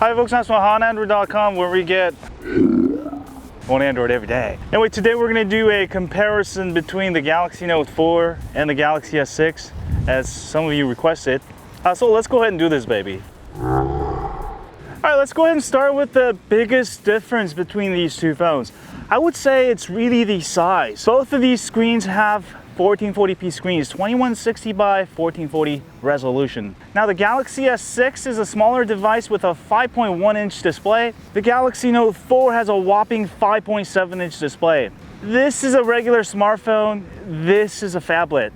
Hi folks, that's HotAndroid.com where we get on Android every day. Anyway, today we're going to do a comparison between the Galaxy Note 4 and the Galaxy S6 as some of you requested. So let's go ahead and do this baby. Alright, let's go ahead and start with the biggest difference between these two phones. I would say it's really the size. Both of these screens have 1440p screens, 2160 by 1440 resolution. Now the Galaxy S6 is a smaller device with a 5.1 inch display. The Galaxy Note 4 has a whopping 5.7 inch display. This is a regular smartphone, this is a phablet.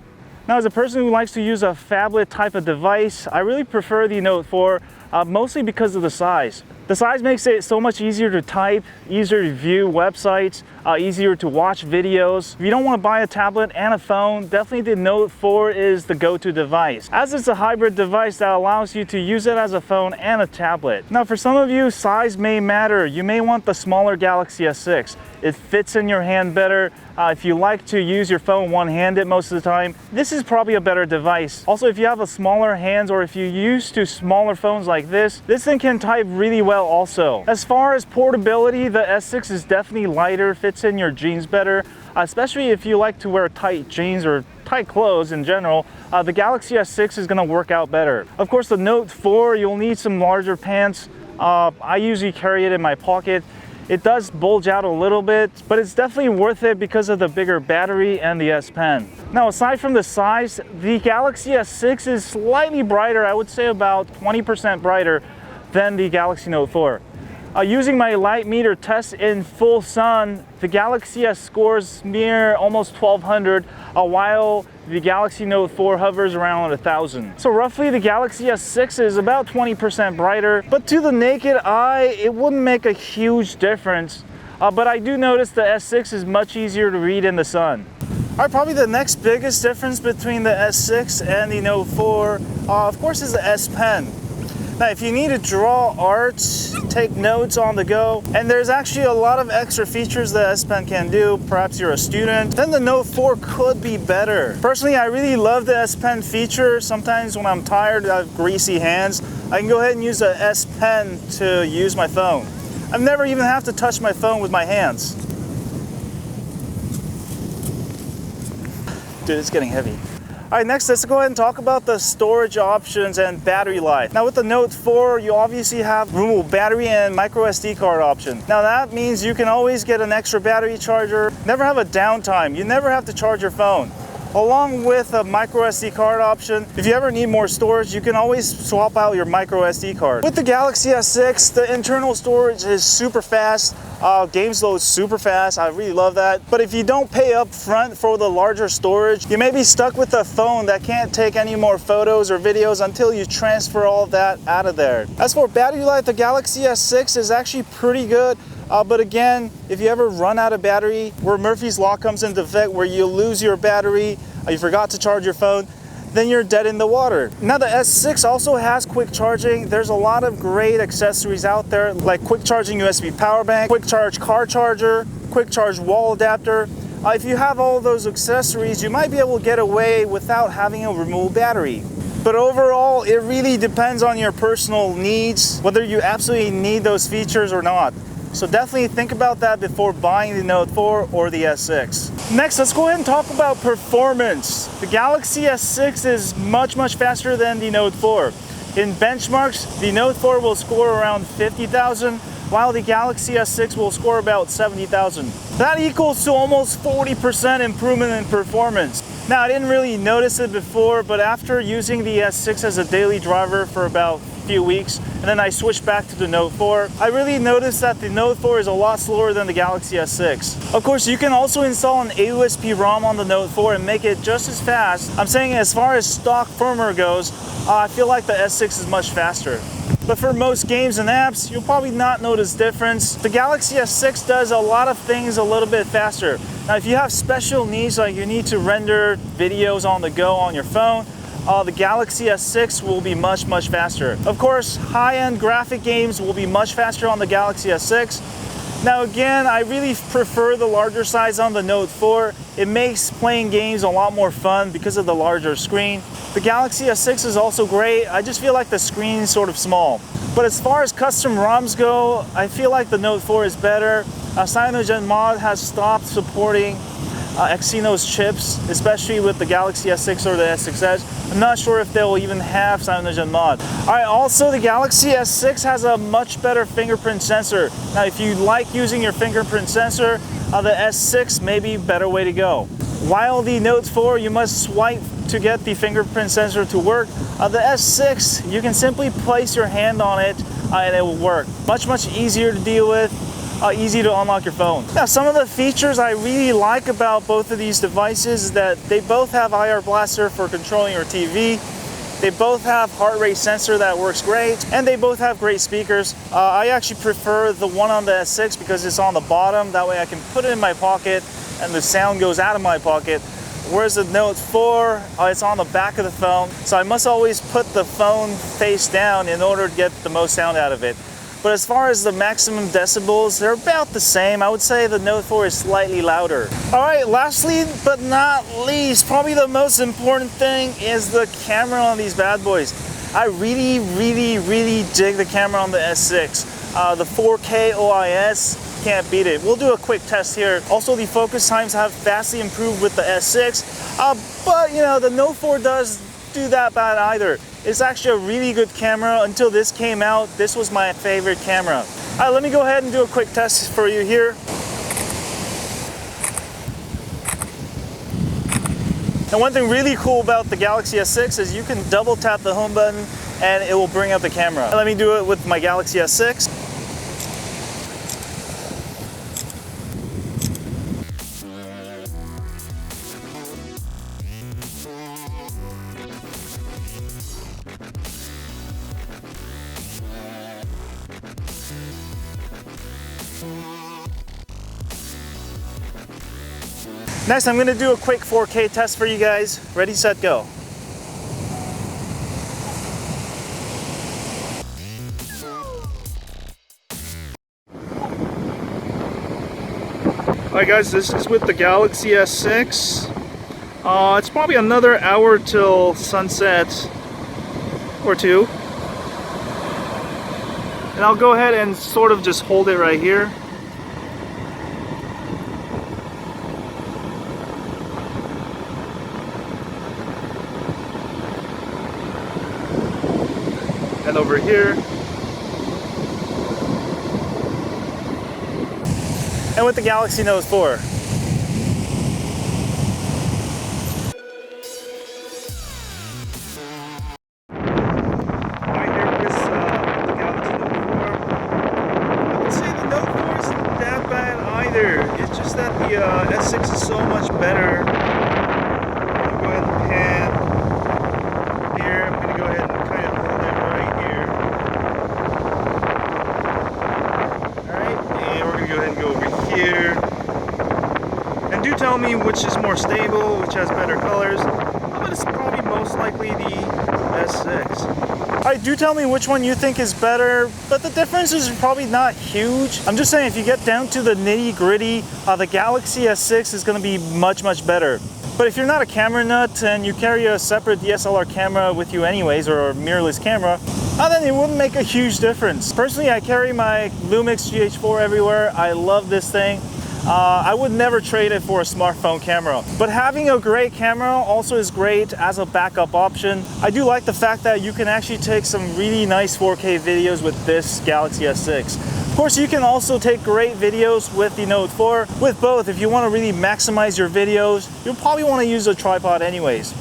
Now as a person who likes to use a phablet type of device, I really prefer the Note 4, mostly because of the size. The size makes it so much easier to type, easier to view websites, easier to watch videos. If you don't want to buy a tablet and a phone, definitely the Note 4 is the go-to device, as it's a hybrid device that allows you to use it as a phone and a tablet. Now for some of you, size may matter. You may want the smaller Galaxy S6. It fits in your hand better. If you like to use your phone one-handed most of the time, this is probably a better device. Also, if you have a smaller hands or if you're used to smaller phones like this thing can type really well also. As far as portability, the S6 is definitely lighter, fits in your jeans better, especially if you like to wear tight jeans or tight clothes in general. The Galaxy S6 is going to work out better. Of course, the Note 4, you'll need some larger pants. I usually carry it in my pocket. It does bulge out a little bit, but it's definitely worth it because of the bigger battery and the S Pen. Now, aside from the size, the Galaxy S6 is slightly brighter, I would say about 20% brighter than the Galaxy Note 4. Using my light meter test in full sun, the Galaxy S scores near almost 1200, while the Galaxy Note 4 hovers around 1000. So roughly the Galaxy S6 is about 20% brighter, but to the naked eye, it wouldn't make a huge difference. But I do notice the S6 is much easier to read in the sun. Alright, probably the next biggest difference between the S6 and the Note 4, of course, is the S Pen. Now, if you need to draw art, take notes on the go, and there's actually a lot of extra features that S Pen can do, perhaps you're a student, then the Note 4 could be better. Personally, I really love the S Pen feature. Sometimes when I'm tired, I have greasy hands, I can go ahead and use the S Pen to use my phone. I've never even have to touch my phone with my hands. Dude, it's getting heavy. Alright, next let's go ahead and talk about the storage options and battery life. Now with the Note 4, you obviously have removable battery and micro SD card option. Now that means you can always get an extra battery charger, never have a downtime, you never have to charge your phone. Along with a micro SD card option, if you ever need more storage, you can always swap out your micro SD card. With the Galaxy S6, the internal storage is super fast. Games load super fast, I really love that. But if you don't pay up front for the larger storage, you may be stuck with a phone that can't take any more photos or videos until you transfer all of that out of there. As for battery life, the Galaxy S6 is actually pretty good. But again, if you ever run out of battery, where Murphy's Law comes into effect, where you lose your battery, you forgot to charge your phone, then you're dead in the water. Now the S6 also has quick charging. There's a lot of great accessories out there, like quick charging USB power bank, quick charge car charger, quick charge wall adapter. If you have all those accessories, you might be able to get away without having a removable battery. But overall, it really depends on your personal needs, whether you absolutely need those features or not. So definitely think about that before buying the Note 4 or the S6. Next, let's go ahead and talk about performance. The Galaxy S6 is much faster than the Note 4. In benchmarks, the Note 4 will score around 50,000, while the Galaxy S6 will score about 70,000. That equals to almost 40% improvement in performance. Now, I didn't really notice it before, but after using the S6 as a daily driver for about a few weeks, and then I switched back to the Note 4, I really noticed that the Note 4 is a lot slower than the Galaxy S6. Of course, you can also install an AUSP ROM on the Note 4 and make it just as fast. I'm saying as far as stock firmware goes, I feel like the S6 is much faster. But for most games and apps, you'll probably not notice difference. The Galaxy S6 does a lot of things a little bit faster. Now, if you have special needs, like you need to render videos on the go on your phone, the Galaxy S6 will be much faster. Of course, high-end graphic games will be much faster on the Galaxy S6. Now again, I really prefer the larger size on the Note 4. It makes playing games a lot more fun because of the larger screen. The Galaxy S6 is also great. I just feel like the screen is sort of small. But as far as custom ROMs go, I feel like the Note 4 is better. CyanogenMod has stopped supporting Exynos chips, especially with the Galaxy S6 or the S6 Edge. I'm not sure if they'll even have CyanogenMod. Alright, also the Galaxy S6 has a much better fingerprint sensor. Now if you like using your fingerprint sensor, the S6 may be a better way to go. While the Note 4, you must swipe to get the fingerprint sensor to work. The S6, you can simply place your hand on it and it will work. Much easier to deal with. Easy to unlock your phone. Now, some of the features I really like about both of these devices is that they both have IR blaster for controlling your TV. They both have heart rate sensor that works great, and they both have great speakers. I actually prefer the one on the S6 because it's on the bottom. That way I can put it in my pocket and the sound goes out of my pocket. Whereas the Note 4, it's on the back of the phone. So I must always put the phone face down in order to get the most sound out of it. But as far as the maximum decibels, they're about the same. I would say the Note 4 is slightly louder. All right, lastly but not least, probably the most important thing is the camera on these bad boys. I really dig the camera on the S6. The 4K OIS, can't beat it. We'll do a quick test here. Also, the focus times have vastly improved with the S6, but you know, the Note 4 does do that bad either. It's actually a really good camera. Until this came out, this was my favorite camera. All right, let me go ahead and do a quick test for you here. And one thing really cool about the Galaxy S6 is you can double tap the home button and it will bring up the camera. Let me do it with my Galaxy S6. Next, I'm going to do a quick 4K test for you guys. Ready, set, go. Alright guys, this is with the Galaxy S6. It's probably another hour till sunset or two. And I'll go ahead and sort of just hold it right here. And over here. And with the Galaxy Note 4. Right here with the Galaxy Note 4. I would say the Note 4 isn't that bad either. It's just that the S6 is so much better. I'll go ahead and pan here. I'm going to go ahead and kind of hold it right here. Alright, and we're going to go ahead and go over here. And do tell me which is more stable, which has better colors. But it's probably most likely the S6. Alright, do tell me which one you think is better, but the differences are probably not huge. I'm just saying, if you get down to the nitty-gritty, the Galaxy S6 is going to be much better. But if you're not a camera nut and you carry a separate DSLR camera with you anyways, or a mirrorless camera, then it wouldn't make a huge difference. Personally, I carry my Lumix GH4 everywhere. I love this thing. I would never trade it for a smartphone camera. But having a great camera also is great as a backup option. I do like the fact that you can actually take some really nice 4K videos with this Galaxy S6. Of course, you can also take great videos with the Note 4. With both, if you want to really maximize your videos, you'll probably want to use a tripod anyways.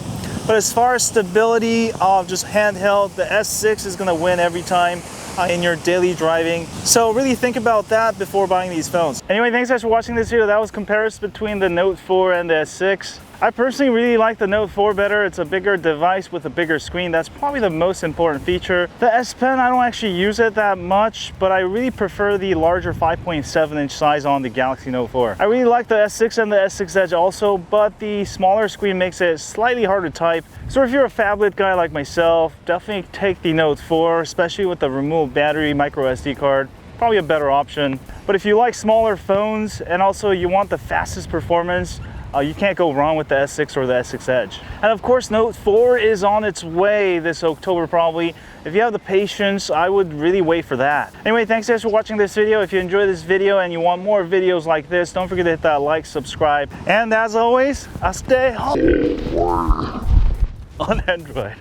But as far as stability of just handheld, the S6 is going to win every time in your daily driving. So really think about that before buying these phones. Anyway, thanks guys for watching this video. That was comparison between the Note 4 and the S6. I personally really like the Note 4 better. It's a bigger device with a bigger screen. That's probably the most important feature. The S Pen, I don't actually use it that much, but I really prefer the larger 5.7-inch size on the Galaxy Note 4. I really like the S6 and the S6 Edge also, but the smaller screen makes it slightly harder to type. So if you're a phablet guy like myself, definitely take the Note 4, especially with the removable battery, micro SD card. probably a better option. But if you like smaller phones and also you want the fastest performance, you can't go wrong with the S6 or the S6 Edge. And of course, Note 4 is on its way this October probably. If you have the patience, I would really wait for that. Anyway, thanks guys for watching this video. If you enjoyed this video and you want more videos like this, don't forget to hit that like, subscribe, and as always, I stay home on Android.